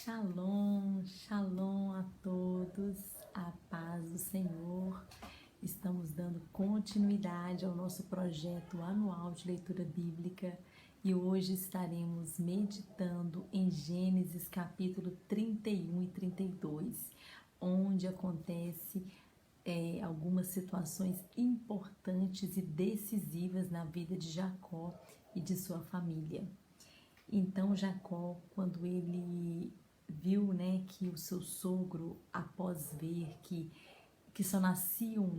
Shalom, shalom a todos, a paz do Senhor. Estamos dando continuidade ao nosso projeto anual de leitura bíblica e hoje estaremos meditando em Gênesis capítulo 31 e 32, onde acontece algumas situações importantes e decisivas na vida de Jacó e de sua família. Então Jacó, quando ele viu, que o seu sogro, após ver que só nasciam,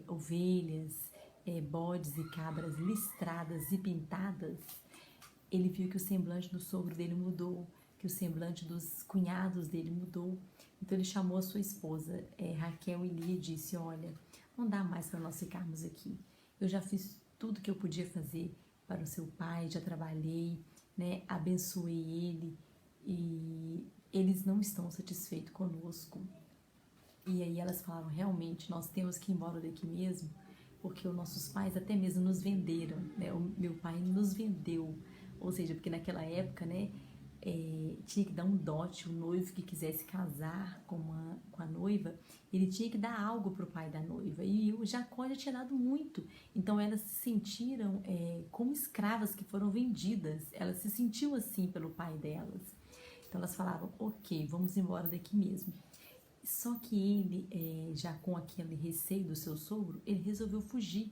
ovelhas, bodes e cabras listradas e pintadas, ele viu que o semblante do sogro dele mudou, que o semblante dos cunhados dele mudou. Então ele chamou a sua esposa, Raquel, e lhe disse: olha, não dá mais para nós ficarmos aqui. Eu já fiz tudo que eu podia fazer para o seu pai, já trabalhei, abençoei ele e eles não estão satisfeitos conosco. E aí elas falaram: realmente nós temos que ir embora daqui mesmo, porque os nossos pais até mesmo nos venderam, o meu pai nos vendeu, ou seja, porque naquela época, tinha que dar um dote, o noivo que quisesse casar com a noiva, ele tinha que dar algo para o pai da noiva, e o Jacó já tinha dado muito, então elas se sentiram como escravas que foram vendidas, elas se sentiam assim pelo pai delas, então elas falaram: ok, vamos embora daqui mesmo. Só que ele, já com aquele receio do seu sogro, ele resolveu fugir.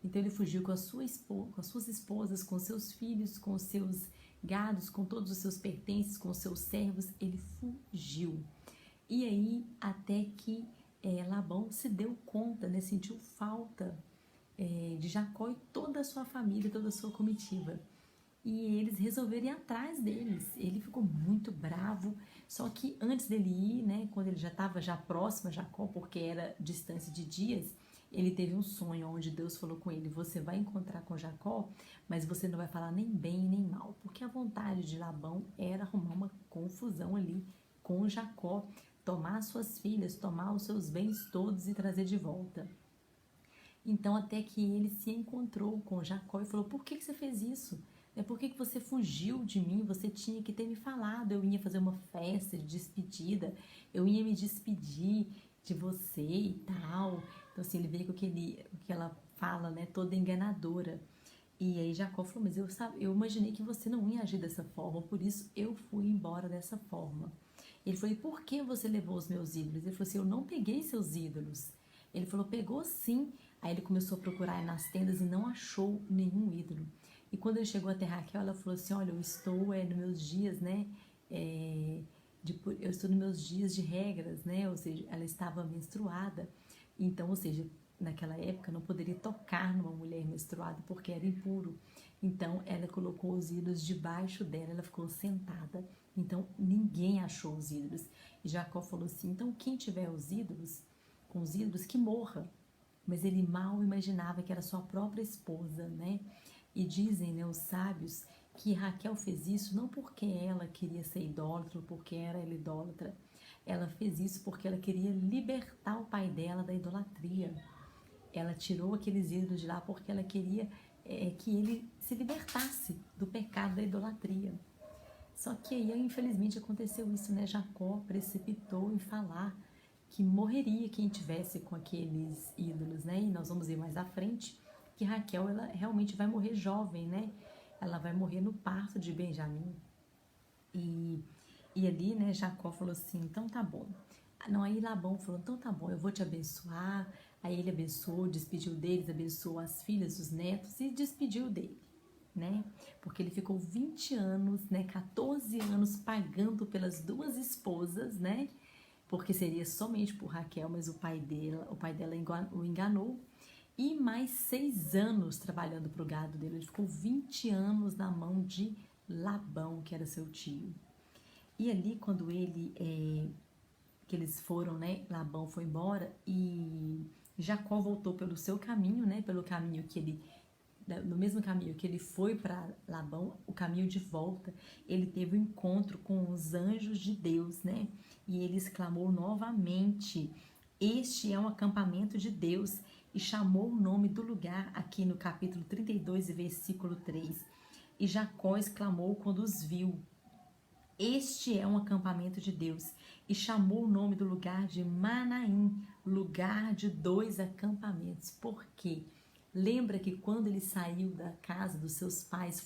Então ele fugiu com com as suas esposas, com seus filhos, com os seus gados, com todos os seus pertences, com os seus servos, ele fugiu. E aí até que Labão se deu conta, sentiu falta de Jacó e toda a sua família, toda a sua comitiva. E eles resolveram ir atrás deles. Ele ficou muito bravo, só que antes dele ir, quando ele já estava próximo a Jacó, porque era distância de dias, ele teve um sonho onde Deus falou com ele: você vai encontrar com Jacó, mas você não vai falar nem bem nem mal, porque a vontade de Labão era arrumar uma confusão ali com Jacó, tomar suas filhas, tomar os seus bens todos e trazer de volta. Então até que ele se encontrou com Jacó e falou: por que você fez isso? Por que você fugiu de mim? Você tinha que ter me falado. Eu ia fazer uma festa de despedida, eu ia me despedir de você e tal. Então assim, ele veio com o que ela fala, toda enganadora. E aí Jacó falou: mas eu imaginei que você não ia agir dessa forma, por isso eu fui embora dessa forma. Ele falou: e por que você levou os meus ídolos? Ele falou assim: eu não peguei seus ídolos. Ele falou: pegou sim. Aí ele começou a procurar nas tendas e não achou nenhum ídolo. E quando ele chegou até Raquel, ela falou assim: olha, eu estou nos meus dias, eu estou nos meus dias de regras, ou seja, ela estava menstruada. Então, ou seja, naquela época não poderia tocar numa mulher menstruada porque era impuro. Então, ela colocou os ídolos debaixo dela, ela ficou sentada. Então, ninguém achou os ídolos. E Jacó falou assim: então, quem tiver com os ídolos, que morra. Mas ele mal imaginava que era sua própria esposa, E dizem, os sábios, que Raquel fez isso não porque ela queria ser idólatra, ou porque era ela idólatra. Ela fez isso porque ela queria libertar o pai dela da idolatria. Ela tirou aqueles ídolos de lá porque ela queria que ele se libertasse do pecado da idolatria. Só que aí, infelizmente, aconteceu isso, Jacó precipitou em falar que morreria quem tivesse com aqueles ídolos, E nós vamos ver mais à frente que Raquel, ela realmente vai morrer jovem, Ela vai morrer no parto de Benjamim. E ali, Jacó falou assim: então tá bom. Não, aí Labão falou: então tá bom, eu vou te abençoar. Aí ele abençoou, despediu deles, abençoou as filhas, os netos e despediu dele, Porque ele ficou 20 anos, 14 anos pagando pelas duas esposas, Porque seria somente por Raquel, mas o pai dela o enganou. E mais 6 anos trabalhando para o gado dele. Ele ficou 20 anos na mão de Labão, que era seu tio. E ali, quando que eles foram, Labão foi embora e Jacó voltou pelo seu caminho, pelo caminho que ele, no mesmo caminho que ele foi para Labão, o caminho de volta, ele teve um encontro com os anjos de Deus, E ele exclamou novamente: este é um acampamento de Deus, e chamou o nome do lugar aqui no capítulo 32, versículo 3. E Jacó exclamou quando os viu: Este é um acampamento de Deus. E chamou o nome do lugar de Manaim, lugar de 2 acampamentos. Por quê? Lembra que quando ele saiu da casa dos seus pais,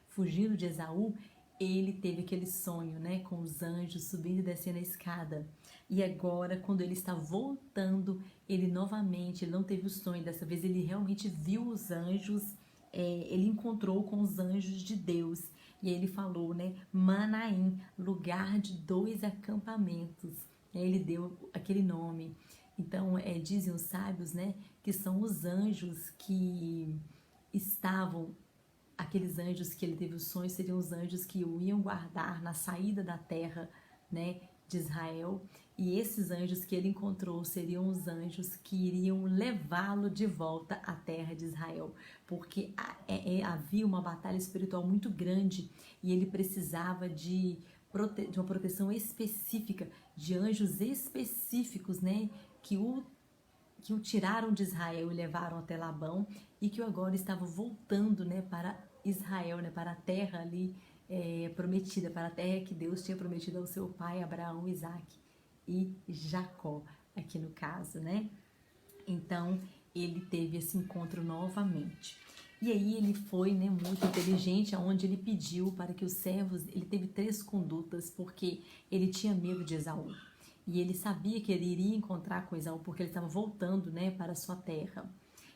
fugindo de Esaú, ele teve aquele sonho, com os anjos subindo e descendo a escada. E agora, quando ele está voltando, ele novamente, ele não teve o sonho, dessa vez ele realmente viu os anjos, ele encontrou com os anjos de Deus. E ele falou, Manaim, lugar de 2 acampamentos. Ele deu aquele nome. Então, dizem os sábios, que são os anjos que estavam, aqueles anjos que ele teve o sonho, seriam os anjos que o iam guardar na saída da terra, de Israel. E esses anjos que ele encontrou seriam os anjos que iriam levá-lo de volta à terra de Israel, porque havia uma batalha espiritual muito grande e ele precisava de uma proteção específica, de anjos específicos, que o tiraram de Israel e levaram até Labão, e que agora estava voltando, para Israel, para a terra ali prometida, para a terra que Deus tinha prometido ao seu pai Abraão, Isaque e Jacó, aqui no caso, Então, ele teve esse encontro novamente. E aí ele foi, muito inteligente, aonde ele pediu para que os servos, ele teve 3 condutas, porque ele tinha medo de Esaú. E ele sabia que ele iria encontrar com Esaú, porque ele estava voltando, para a sua terra.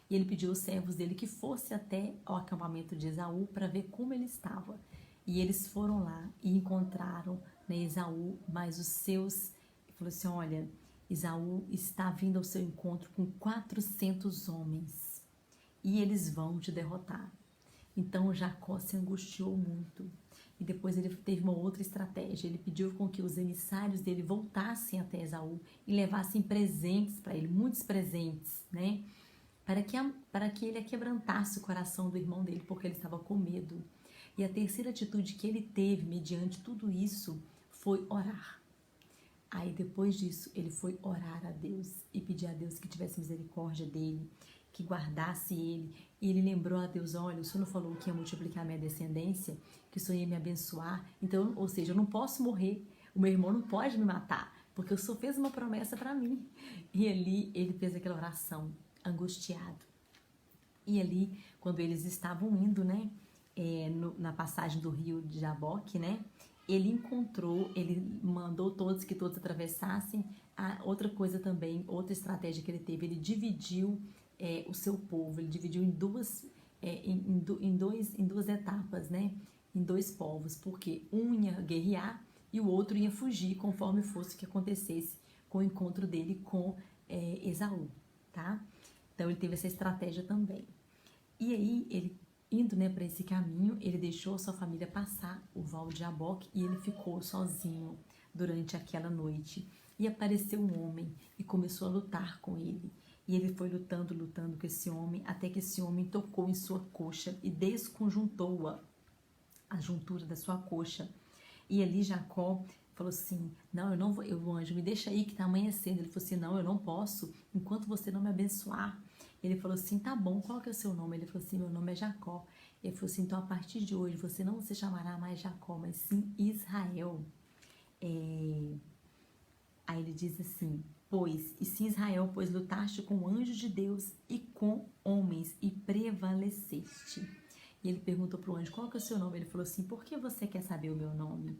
E ele pediu aos servos dele que fosse até o acampamento de Esaú para ver como ele estava. E eles foram lá e encontraram, Esaú, mas os seus... Ele falou assim, olha, Esaú está vindo ao seu encontro com 400 homens e eles vão te derrotar. Então Jacó se angustiou muito. E depois ele teve uma outra estratégia. Ele pediu com que os emissários dele voltassem até Esaú e levassem presentes para ele, muitos presentes, para que ele aquebrantasse o coração do irmão dele, porque ele estava com medo. E a terceira atitude que ele teve, mediante tudo isso, foi orar. Aí depois disso, ele foi orar a Deus e pedir a Deus que tivesse misericórdia dele, que guardasse ele. E ele lembrou a Deus, olha, o Senhor não falou que ia multiplicar minha descendência, que o Senhor ia me abençoar. Então, ou seja, eu não posso morrer, o meu irmão não pode me matar, porque o Senhor fez uma promessa para mim. E ali ele fez aquela oração, angustiado. E ali, quando eles estavam indo, na passagem do rio de Jaboque, ele mandou que todos atravessassem. Outra coisa também, outra estratégia que ele teve, ele dividiu o seu povo, ele dividiu em duas etapas, em 2 povos, porque um ia guerrear e o outro ia fugir, conforme fosse o que acontecesse com o encontro dele com Esaú, tá? Então ele teve essa estratégia também. E aí ele indo, para esse caminho, ele deixou a sua família passar o val de Jaboque e ele ficou sozinho durante aquela noite. E apareceu um homem e começou a lutar com ele. E ele foi lutando com esse homem, até que esse homem tocou em sua coxa e desconjuntou a juntura da sua coxa. E ali Jacó falou assim, não, eu não vou, o anjo, me deixa aí que está amanhecendo. Ele falou assim, não, eu não posso, enquanto você não me abençoar. Ele falou assim, tá bom, qual que é o seu nome? Ele falou assim, meu nome é Jacó. Ele falou assim, então a partir de hoje você não se chamará mais Jacó, mas sim Israel. Aí ele diz assim, e se Israel, pois lutaste com anjos de Deus e com homens e prevaleceste. E ele perguntou para o anjo, qual que é o seu nome? Ele falou assim, por que você quer saber o meu nome?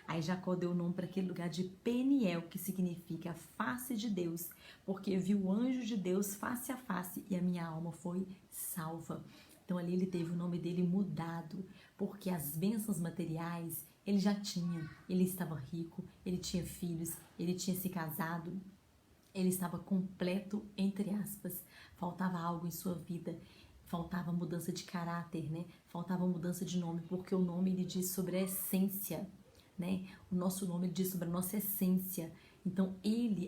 Aí Jacó deu o nome para aquele lugar de Peniel, que significa face de Deus, porque viu o anjo de Deus face a face e a minha alma foi salva. Então ali ele teve o nome dele mudado, porque as bênçãos materiais ele já tinha, ele estava rico, ele tinha filhos, ele tinha se casado, ele estava completo, entre aspas, faltava algo em sua vida. Faltava mudança de caráter, Faltava mudança de nome, porque o nome ele diz sobre a essência, O nosso nome ele diz sobre a nossa essência. Então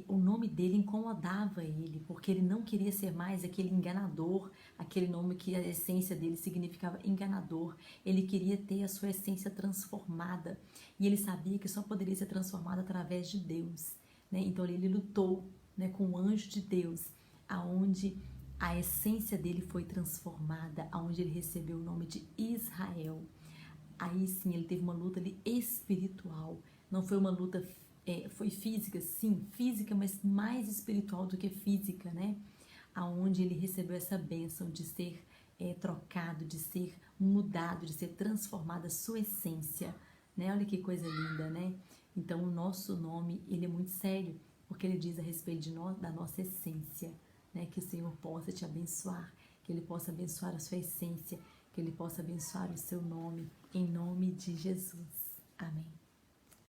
o nome dele incomodava ele, porque ele não queria ser mais aquele enganador, aquele nome que a essência dele significava enganador. Ele queria ter a sua essência transformada, e ele sabia que só poderia ser transformada através de Deus, Então ele lutou, com o anjo de Deus, aonde a essência dele foi transformada, aonde ele recebeu o nome de Israel. aí sim ele teve uma luta ali espiritual. Não foi uma luta, foi física, sim, física, mas mais espiritual do que física, né? Aonde ele recebeu essa bênção de ser trocado, de ser mudado, de ser transformada a sua essência, né? Olha que coisa linda, né? Então o nosso nome, ele é muito sério, porque ele diz a respeito de nós, da nossa essência, né? Que o Senhor possa te abençoar, que Ele possa abençoar a sua essência, que Ele possa abençoar o seu nome, em nome de Jesus. Amém.